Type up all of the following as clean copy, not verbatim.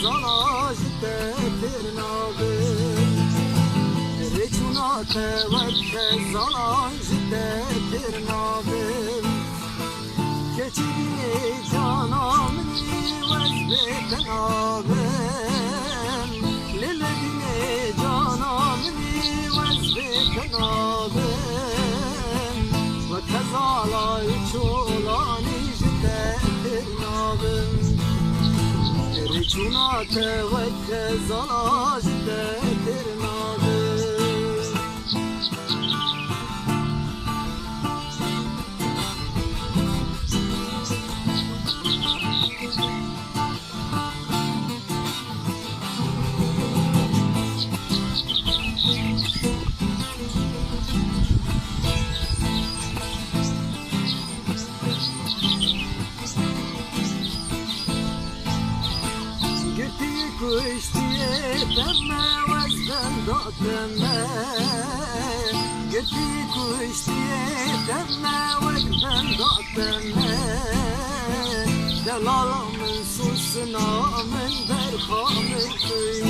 خزانا جده ترنابم رچونا تود خزانا جده ترنابم کچی بینی جانا منی وز بکنابم لیل بینی جانا منی وز بکنابم و کزالای چولانی جده ترنابم رچونا تود خزانا جده ترنابم کشتیه دمه وزدن دادمه گرتی کشتیه دمه وزدن دادمه دلالا من سوسنا من برخامن توی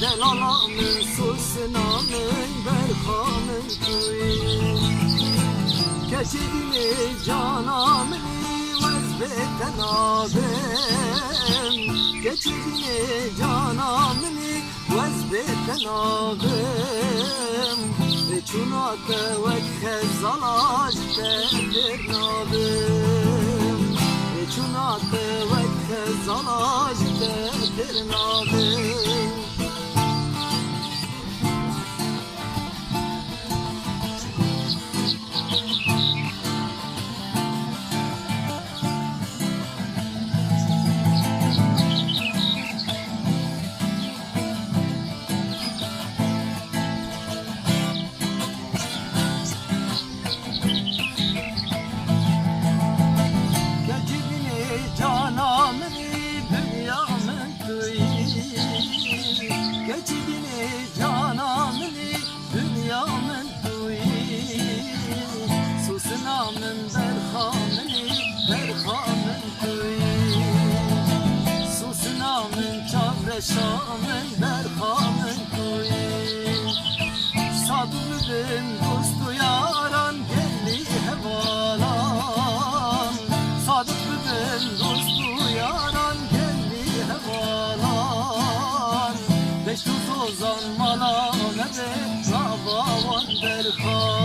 دلالا من سوسنا من برخامن توی کچی دینی جانا منی وز بتنابم کچی دینی جانا منی وز بتنابم رچونا توک خزانا جده ترنابم رچونا توک خزانا جده ترنابم شامن برخامن توی صادقم دوست و یاران گلی حوالان صادقم دوست و یاران گلی حوالان بشت و زوزان مالا نده راباوان برخام